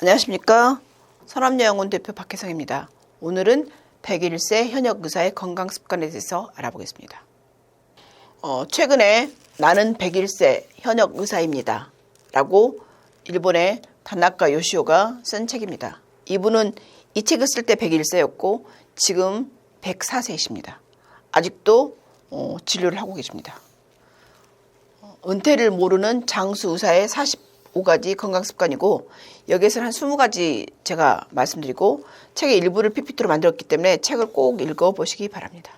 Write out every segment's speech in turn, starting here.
안녕하십니까. 선남여행원 대표 박혜성입니다. 오늘은 101세 현역 의사의 건강 습관에 대해서 알아보겠습니다. 최근에 나는 101세 현역 의사입니다 라고 일본의 다나카 요시오가 쓴 책입니다. 이분은 이 책을 쓸 때 101세였고 지금 104세이십니다. 아직도 진료를 하고 계십니다. 은퇴를 모르는 장수 의사의 45가지 건강습관이고 여기에서는 한 20가지 제가 말씀드리고 책의 일부를 PPT로 만들었기 때문에 책을 꼭 읽어보시기 바랍니다.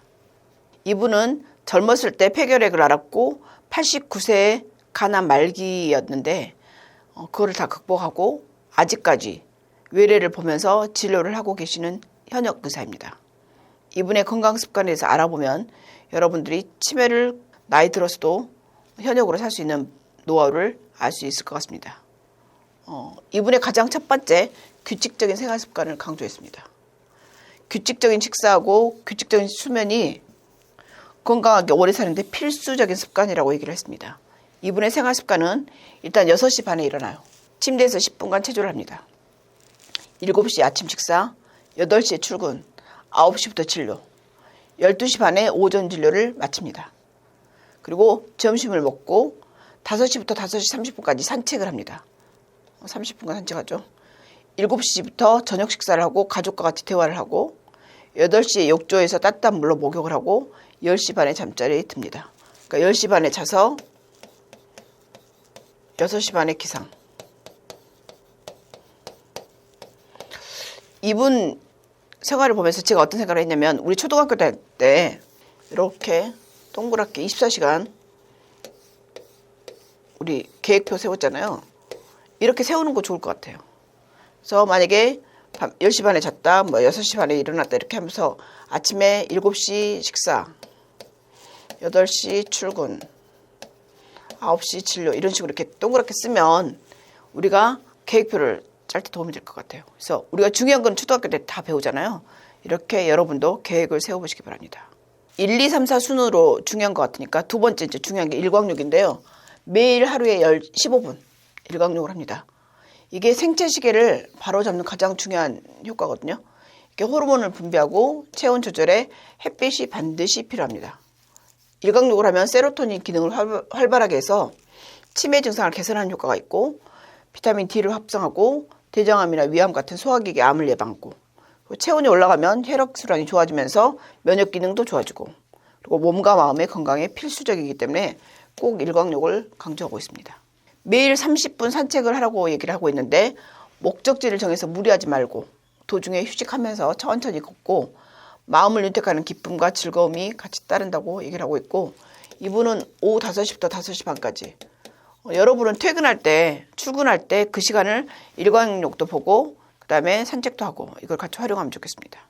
이분은 젊었을 때 폐결핵을 앓았고 89세에 간암 말기였는데 그거를 다 극복하고 아직까지 외래를 보면서 진료를 하고 계시는 현역 의사입니다. 이분의 건강습관에 대해서 알아보면 여러분들이 치매를 나이 들어서도 현역으로 살 수 있는 노하우를 알 수 있을 것 같습니다. 이분의 가장 첫 번째 규칙적인 생활습관을 강조했습니다. 규칙적인 식사하고 규칙적인 수면이 건강하게 오래 사는데 필수적인 습관이라고 얘기를 했습니다. 이분의 생활습관은 일단 6시 반에 일어나요. 침대에서 10분간 체조를 합니다. 7시 아침 식사, 8시에 출근, 9시부터 진료, 12시 반에 오전 진료를 마칩니다. 그리고 점심을 먹고 5시부터 5시 30분까지 산책을 합니다. 30분간 산책하죠. 7시부터 저녁 식사를 하고 가족과 같이 대화를 하고 8시에 욕조에서 따뜻한 물로 목욕을 하고 10시 반에 잠자리에 듭니다. 그러니까 10시 반에 자서 6시 반에 기상. 이분 생활을 보면서 제가 어떤 생각을 했냐면 우리 초등학교 다닐 때 이렇게 동그랗게 24시간 우리 계획표 세웠잖아요. 이렇게 세우는 거 좋을 것 같아요. 그래서 만약에 10시 반에 잤다, 6시 반에 일어났다 이렇게 하면서 아침에 7시 식사, 8시 출근, 9시 진료 이런 식으로 이렇게 동그랗게 쓰면 우리가 계획표를 짤 때 도움이 될 것 같아요. 그래서 우리가 중요한 건 초등학교 때 다 배우잖아요. 이렇게 여러분도 계획을 세워보시기 바랍니다. 1, 2, 3, 4 순으로 중요한 것 같으니까 두 번째 이제 중요한 게 일광욕인데요. 매일 하루에 15분 일광욕을 합니다. 이게 생체 시계를 바로잡는 가장 중요한 효과거든요. 이게 호르몬을 분비하고 체온 조절에 햇빛이 반드시 필요합니다. 일광욕을 하면 세로토닌 기능을 활발하게 해서 치매 증상을 개선하는 효과가 있고 비타민 D를 합성하고 대장암이나 위암 같은 소화기계 암을 예방하고 체온이 올라가면 혈액순환이 좋아지면서 면역 기능도 좋아지고 그리고 몸과 마음의 건강에 필수적이기 때문에 꼭 일광욕을 강조하고 있습니다. 매일 30분 산책을 하라고 얘기를 하고 있는데 목적지를 정해서 무리하지 말고 도중에 휴식하면서 천천히 걷고 마음을 윤택하는 기쁨과 즐거움이 같이 따른다고 얘기를 하고 있고 이분은 오후 5시부터 5시 반까지 여러분은 퇴근할 때 출근할 때 그 시간을 일광욕도 보고 그 다음에 산책도 하고 이걸 같이 활용하면 좋겠습니다.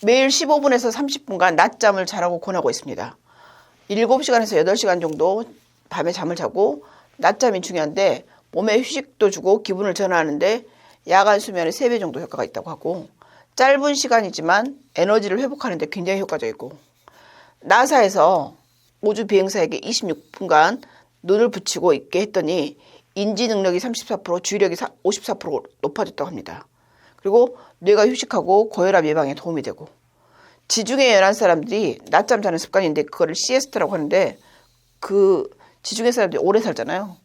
매일 15분에서 30분간 낮잠을 자라고 권하고 있습니다. 7시간에서 8시간 정도 밤에 잠을 자고 낮잠이 중요한데 몸에 휴식도 주고 기분을 전환하는데 야간 수면의 3배 정도 효과가 있다고 하고 짧은 시간이지만 에너지를 회복하는 데 굉장히 효과적이고 나사에서 우주 비행사에게 26분간 눈을 붙이고 있게 했더니 인지 능력이 34%, 주의력이 54% 높아졌다고 합니다. 그리고 뇌가 휴식하고 고혈압 예방에 도움이 되고 지중해 연안 사람들이 낮잠 자는 습관인데 그거를 시에스타라고 하는데 그 지중해 사람들이 오래 살잖아요.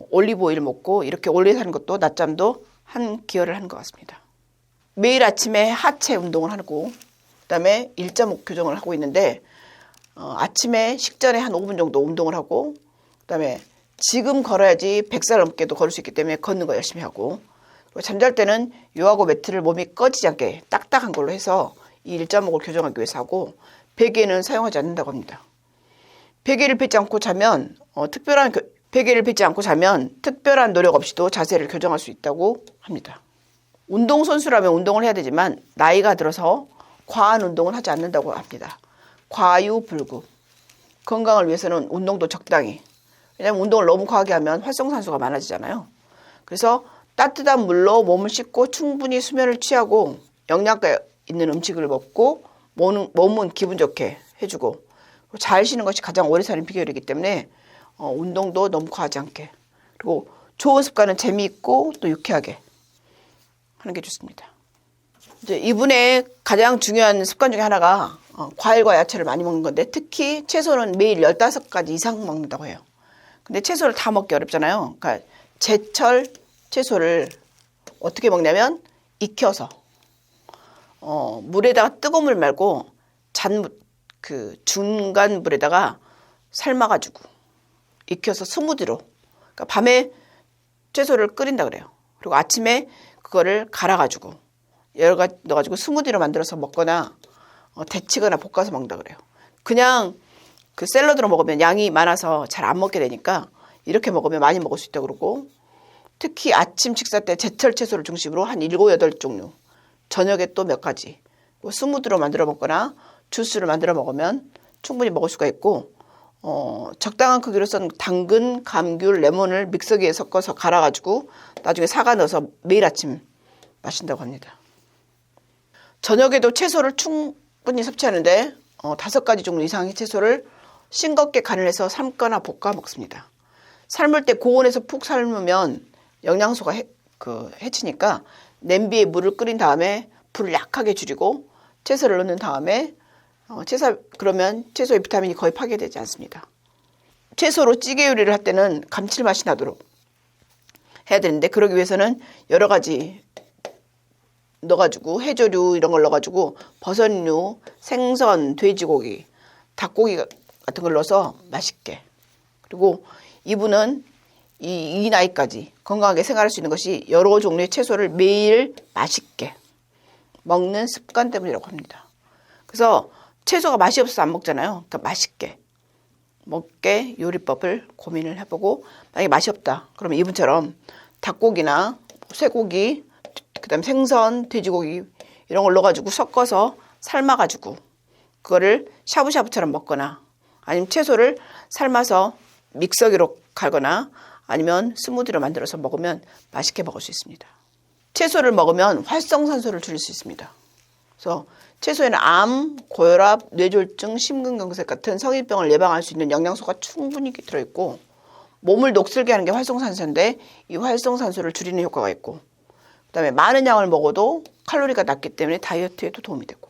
올리브 오일 먹고 이렇게 오래 사는 것도 낮잠도 한 기여를 하는 것 같습니다. 매일 아침에 하체 운동을 하고 그다음에 1.5 교정을 하고 있는데 아침에 식전에 한 5분 정도 운동을 하고 그다음에 지금 걸어야지 100살 넘게도 걸을 수 있기 때문에 걷는 거 열심히 하고 잠잘 때는 요하고 매트를 몸이 꺼지지 않게 딱딱한 걸로 해서 이 1.5를 교정하기 위해서 하고 베개는 사용하지 않는다고 합니다. 베개를 펴지 않고 자면 특별한 노력 없이도 자세를 교정할 수 있다고 합니다. 운동선수라면 운동을 해야 되지만 나이가 들어서 과한 운동을 하지 않는다고 합니다. 과유불급. 건강을 위해서는 운동도 적당히. 왜냐하면 운동을 너무 과하게 하면 활성산소가 많아지잖아요. 그래서 따뜻한 물로 몸을 씻고 충분히 수면을 취하고 영양가 있는 음식을 먹고 몸은 기분 좋게 해주고 잘 쉬는 것이 가장 오래 사는 비결이기 때문에 운동도 너무 과하지 않게 그리고 좋은 습관은 재미있고 또 유쾌하게 하는 게 좋습니다. 이제 이분의 가장 중요한 습관 중에 하나가 과일과 야채를 많이 먹는 건데 특히 채소는 매일 15가지 이상 먹는다고 해요. 근데 채소를 다 먹기 어렵잖아요. 그러니까 제철 채소를 어떻게 먹냐면 익혀서 물에다가 뜨거운 물 말고 중간 물에다가 삶아가지고 익혀서 스무디로, 그러니까 밤에 채소를 끓인다 그래요. 그리고 아침에 그거를 갈아가지고 여러 가지 넣어가지고 스무디로 만들어서 먹거나 데치거나 볶아서 먹는다 그래요. 그냥 그 샐러드로 먹으면 양이 많아서 잘 안 먹게 되니까 이렇게 먹으면 많이 먹을 수 있다고 그러고, 특히 아침 식사 때 제철 채소를 중심으로 한 7, 8종류, 저녁에 또 몇 가지 스무디로 만들어 먹거나 주스를 만들어 먹으면 충분히 먹을 수가 있고, 적당한 크기로 썬 당근, 감귤, 레몬을 믹서기에 섞어서 갈아가지고 나중에 사과 넣어서 매일 아침 마신다고 합니다. 저녁에도 채소를 충분히 섭취하는데 5가지 종류 이상의 채소를 싱겁게 간을 해서 삶거나 볶아 먹습니다. 삶을 때 고온에서 푹 삶으면 영양소가 해치니까 냄비에 물을 끓인 다음에 불을 약하게 줄이고 채소를 넣는 다음에 그러면 채소의 비타민이 거의 파괴되지 않습니다. 채소로 찌개 요리를 할 때는 감칠맛이 나도록 해야 되는데 그러기 위해서는 여러 가지 넣어가지고 해조류 이런 걸 넣어가지고 버섯류, 생선, 돼지고기, 닭고기 같은 걸 넣어서 맛있게, 그리고 이분은 이 나이까지 건강하게 생활할 수 있는 것이 여러 종류의 채소를 매일 맛있게 먹는 습관 때문이라고 합니다. 그래서 채소가 맛이 없어서 안 먹잖아요. 그러니까 맛있게 먹게 요리법을 고민을 해보고, 만약에 맛이 없다 그러면 이분처럼 닭고기나 쇠고기, 그다음에 생선, 돼지고기 이런 걸 넣어가지고 섞어서 삶아가지고 그거를 샤브샤브처럼 먹거나, 아니면 채소를 삶아서 믹서기로 갈거나 아니면 스무디로 만들어서 먹으면 맛있게 먹을 수 있습니다. 채소를 먹으면 활성산소를 줄일 수 있습니다. 그래서 채소에는 암, 고혈압, 뇌졸중, 심근경색 같은 성인병을 예방할 수 있는 영양소가 충분히 들어있고, 몸을 녹슬게 하는 게 활성산소인데 이 활성산소를 줄이는 효과가 있고, 그다음에 많은 양을 먹어도 칼로리가 낮기 때문에 다이어트에도 도움이 되고,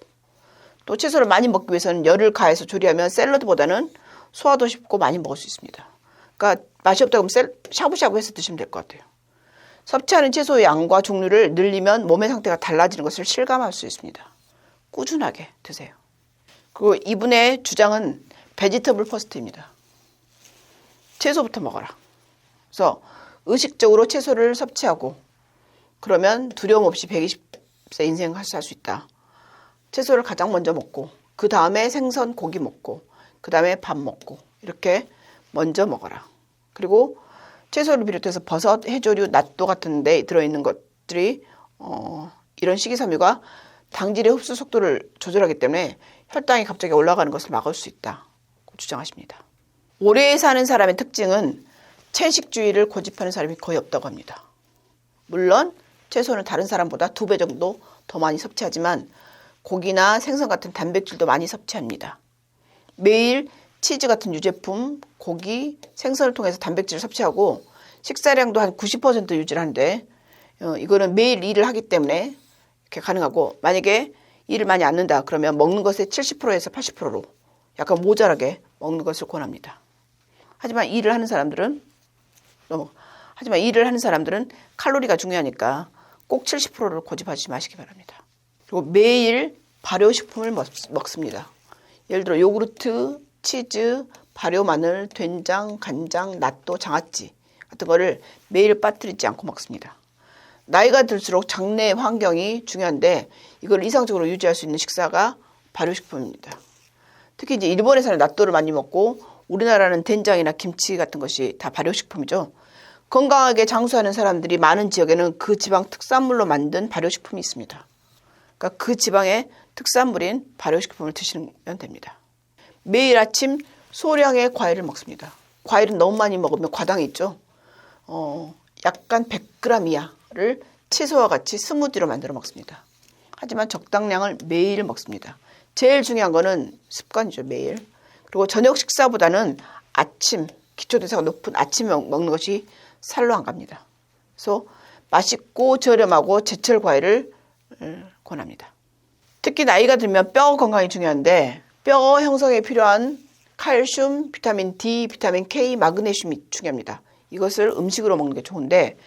또 채소를 많이 먹기 위해서는 열을 가해서 조리하면 샐러드보다는 소화도 쉽고 많이 먹을 수 있습니다. 그러니까 맛이 없다 그러면 샤브샤브 해서 드시면 될 것 같아요. 섭취하는 채소의 양과 종류를 늘리면 몸의 상태가 달라지는 것을 실감할 수 있습니다. 꾸준하게 드세요. 그리고 이분의 주장은 베지터블 퍼스트입니다. 채소부터 먹어라. 그래서 의식적으로 채소를 섭취하고 그러면 두려움 없이 120세 인생 살 수 있다. 채소를 가장 먼저 먹고 그 다음에 생선, 고기 먹고 그 다음에 밥 먹고 이렇게 먼저 먹어라. 그리고 채소를 비롯해서 버섯, 해조류, 낫또 같은 데 들어있는 것들이 이런 식이섬유가 당질의 흡수 속도를 조절하기 때문에 혈당이 갑자기 올라가는 것을 막을 수 있다고 주장하십니다. 오래 사는 사람의 특징은 채식주의를 고집하는 사람이 거의 없다고 합니다. 물론 채소는 다른 사람보다 2배 정도 더 많이 섭취하지만 고기나 생선 같은 단백질도 많이 섭취합니다. 매일 치즈 같은 유제품, 고기, 생선을 통해서 단백질을 섭취하고 식사량도 한 90% 유지를 하는데 이거는 매일 일을 하기 때문에 이렇게 가능하고, 만약에 일을 많이 안 한다 그러면 먹는 것의 70%에서 80%로 약간 모자라게 먹는 것을 권합니다. 하지만 일을 하는 사람들은 칼로리가 중요하니까 꼭 70%를 고집하지 마시기 바랍니다. 그리고 매일 발효식품을 먹습니다. 예를 들어 요구르트, 치즈, 발효 마늘, 된장, 간장, 낫또, 장아찌 같은 거를 매일 빠뜨리지 않고 먹습니다. 나이가 들수록 장내 환경이 중요한데 이걸 이상적으로 유지할 수 있는 식사가 발효식품입니다. 특히 이제 일본에서는 낫또를 많이 먹고 우리나라는 된장이나 김치 같은 것이 다 발효식품이죠. 건강하게 장수하는 사람들이 많은 지역에는 그 지방 특산물로 만든 발효식품이 있습니다. 그러니까 그 지방의 특산물인 발효식품을 드시면 됩니다. 매일 아침 소량의 과일을 먹습니다. 과일은 너무 많이 먹으면 과당이 있죠. 약간 100g 이하를 채소와 같이 스무디로 만들어 먹습니다. 하지만 적당량을 매일 먹습니다. 제일 중요한 거는 습관이죠, 매일. 그리고 저녁 식사보다는 아침, 기초대사가 높은 아침에 먹는 것이 살로 안 갑니다. 그래서 맛있고 저렴하고 제철 과일을 권합니다. 특히 나이가 들면 뼈 건강이 중요한데 뼈 형성에 필요한 칼슘, 비타민 D, 비타민 K, 마그네슘이 중요합니다. 이것을 음식으로 먹는 게 좋은데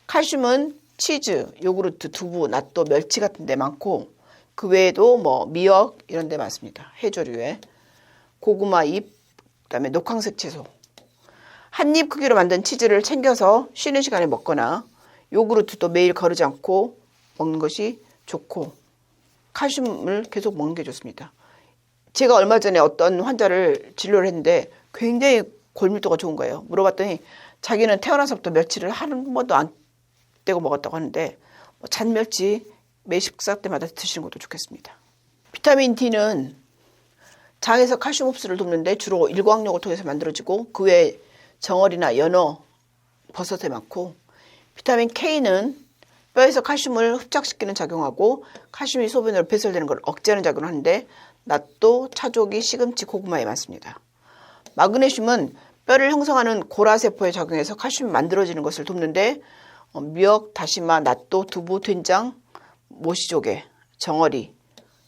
칼슘은 치즈, 요구르트, 두부, 낫또, 멸치 같은 데 많고 그 외에도 뭐 미역 이런 데 많습니다. 해조류에 고구마 잎, 그다음에 녹황색 채소. 한 입 크기로 만든 치즈를 챙겨서 쉬는 시간에 먹거나 요구르트도 매일 거르지 않고 먹는 것이 좋고 칼슘을 계속 먹는 게 좋습니다. 제가 얼마 전에 어떤 환자를 진료를 했는데 굉장히 골밀도가 좋은 거예요. 물어봤더니 자기는 태어나서부터 멸치를 한 번도 안 떼고 먹었다고 하는데 잔멸치 매 식사 때마다 드시는 것도 좋겠습니다. 비타민 D는 장에서 칼슘 흡수를 돕는데 주로 일광욕을 통해서 만들어지고 그 외에 정어리나 연어, 버섯에 많고 비타민 K는 뼈에서 칼슘을 흡착시키는 작용하고 칼슘이 소변으로 배설되는 걸 억제하는 작용을 하는데 낫또, 차조기, 시금치, 고구마에 많습니다. 마그네슘은 뼈를 형성하는 고라세포에 작용해서 칼슘이 만들어지는 것을 돕는데 미역, 다시마, 낫또, 두부, 된장, 모시조개, 정어리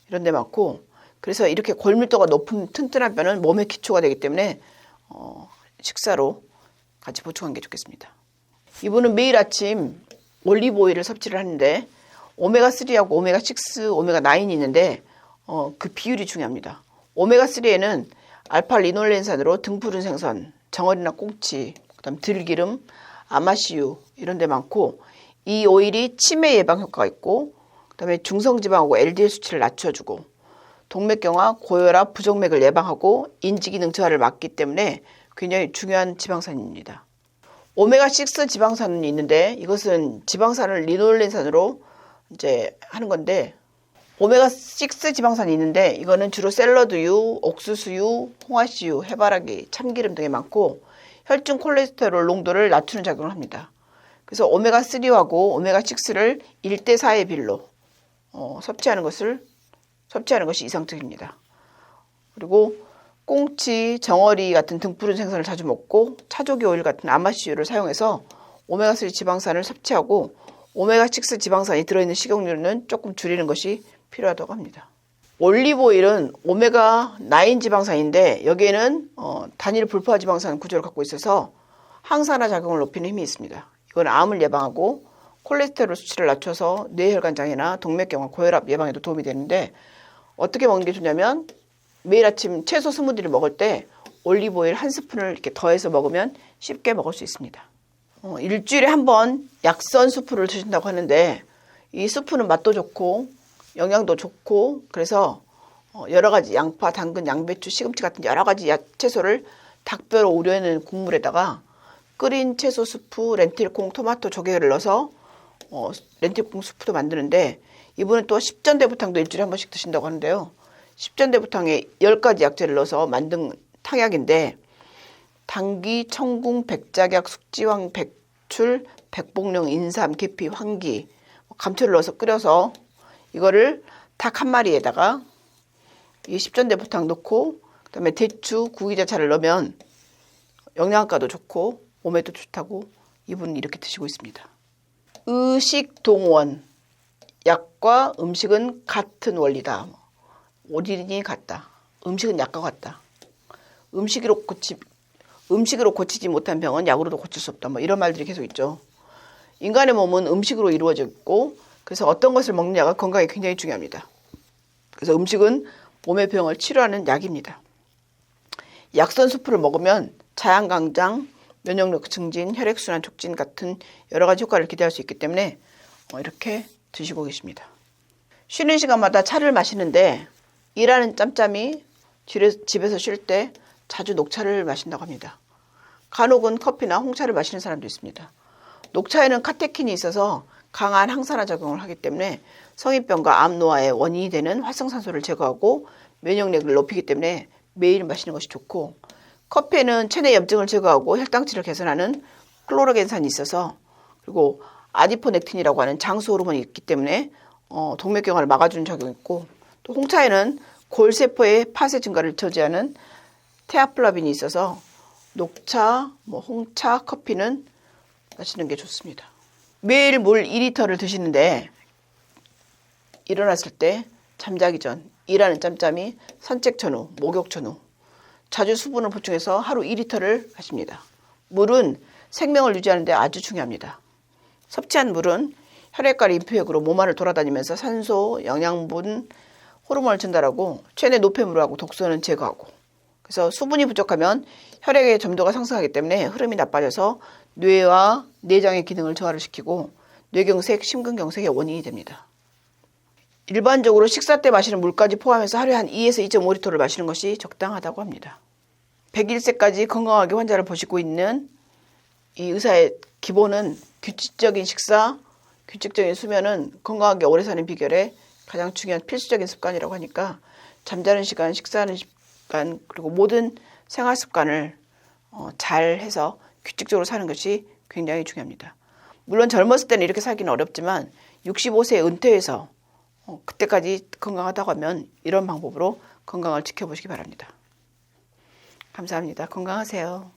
이런 데 많고 그래서 이렇게 골밀도가 높은 튼튼한 뼈는 몸의 기초가 되기 때문에 식사로 같이 보충하는 게 좋겠습니다. 이분은 매일 아침 올리브 오일을 섭취를 하는데 오메가3하고 오메가6, 오메가9이 있는데 그 비율이 중요합니다. 오메가3에는 알파 리놀렌산으로 등푸른 생선, 정어리나 꽁치, 그다음 들기름, 아마씨유 이런 데 많고 이 오일이 치매 예방 효과가 있고 그다음에 중성지방하고 LDL 수치를 낮춰주고 동맥경화, 고혈압, 부정맥을 예방하고 인지기능 저하를 막기 때문에 굉장히 중요한 지방산입니다. 오메가6 지방산이 있는데 이것은 지방산을 리놀렌산으로 이제 하는 건데 오메가6 지방산이 있는데 이거는 주로 샐러드유, 옥수수유, 홍화씨유, 해바라기, 참기름 등에 많고 혈중 콜레스테롤 농도를 낮추는 작용을 합니다. 그래서 오메가3하고 오메가6를 1대4의 비율로 섭취하는 것이 이상적입니다. 그리고 꽁치, 정어리 같은 등푸른 생선을 자주 먹고 차조기 오일 같은 아마씨유를 사용해서 오메가3 지방산을 섭취하고 오메가6 지방산이 들어있는 식용유는 조금 줄이는 것이 필요하다고 합니다. 올리브 오일은 오메가9 지방산인데 여기에는 단일 불포화 지방산 구조를 갖고 있어서 항산화 작용을 높이는 힘이 있습니다. 이건 암을 예방하고 콜레스테롤 수치를 낮춰서 뇌혈관장애나 동맥경화, 고혈압 예방에도 도움이 되는데 어떻게 먹는 게 좋냐면 매일 아침 채소 스무디를 먹을 때 올리브 오일 한 스푼을 이렇게 더해서 먹으면 쉽게 먹을 수 있습니다. 일주일에 한 번 약선 수프를 드신다고 하는데 이 수프는 맛도 좋고 영양도 좋고 그래서 여러 가지 양파, 당근, 양배추, 시금치 같은 여러 가지 채소를 닭뼈로 우려낸 국물에다가 끓인 채소 수프, 렌틸콩, 토마토, 조개를 넣어서 렌틸콩 수프도 만드는데 이분은 또 십전대부탕도 일주일에 한 번씩 드신다고 하는데요. 십전대부탕에 10가지 약재를 넣어서 만든 탕약인데 당귀, 청궁, 백작약, 숙지황, 백출, 백복령, 인삼, 계피, 황기, 감초를 넣어서 끓여서 이거를 닭 한 마리에다가 이 십전대부탕 넣고 그다음에 대추, 구기자차를 넣으면 영양가도 좋고 몸에도 좋다고 이분은 이렇게 드시고 있습니다. 의식동원, 약과 음식은 같은 원리다. 원인이 같다. 음식은 약과 같다. 음식으로 고치지 못한 병은 약으로도 고칠 수 없다. 뭐 이런 말들이 계속 있죠. 인간의 몸은 음식으로 이루어져 있고 그래서 어떤 것을 먹느냐가 건강에 굉장히 중요합니다. 그래서 음식은 몸의 병을 치료하는 약입니다. 약선 수프를 먹으면 자양강장, 면역력 증진, 혈액순환 촉진 같은 여러 가지 효과를 기대할 수 있기 때문에 이렇게 드시고 계십니다. 쉬는 시간마다 차를 마시는데 일하는 짬짬이 집에서 쉴 때 자주 녹차를 마신다고 합니다. 간혹은 커피나 홍차를 마시는 사람도 있습니다. 녹차에는 카테킨이 있어서 강한 항산화 작용을 하기 때문에 성인병과 암 노화의 원인이 되는 활성산소를 제거하고 면역력을 높이기 때문에 매일 마시는 것이 좋고 커피에는 체내 염증을 제거하고 혈당치를 개선하는 클로로겐산이 있어서 그리고 아디포넥틴이라고 하는 장수 호르몬이 있기 때문에 동맥경화를 막아주는 작용이 있고 또 홍차에는 골세포의 파쇄 증가를 저지하는 테아플라빈이 있어서 녹차, 홍차, 커피는 마시는 게 좋습니다. 매일 물 2리터를 드시는데 일어났을 때 잠자기 전 일하는 짬짬이 산책 전후, 목욕 전후 자주 수분을 보충해서 하루 2리터를 하십니다. 물은 생명을 유지하는 데 아주 중요합니다. 섭취한 물은 혈액과 림프혈으로 몸 안을 돌아다니면서 산소, 영양분, 호르몬을 전달하고 체내 노폐물하고 독소는 제거하고 그래서 수분이 부족하면 혈액의 점도가 상승하기 때문에 흐름이 나빠져서 뇌와 내장의 기능을 저하를 시키고 뇌경색, 심근경색의 원인이 됩니다. 일반적으로 식사 때 마시는 물까지 포함해서 하루에 한 2에서 2.5리터를 마시는 것이 적당하다고 합니다. 101세까지 건강하게 환자를 보시고 있는 이 의사의 기본은 규칙적인 식사, 규칙적인 수면은 건강하게 오래 사는 비결에 가장 중요한 필수적인 습관이라고 하니까 잠자는 시간, 식사하는 시간 그리고 모든 생활 습관을 잘 해서 규칙적으로 사는 것이 굉장히 중요합니다. 물론 젊었을 때는 이렇게 살기는 어렵지만 65세에 은퇴해서 그때까지 건강하다고 하면 이런 방법으로 건강을 지켜보시기 바랍니다. 감사합니다. 건강하세요.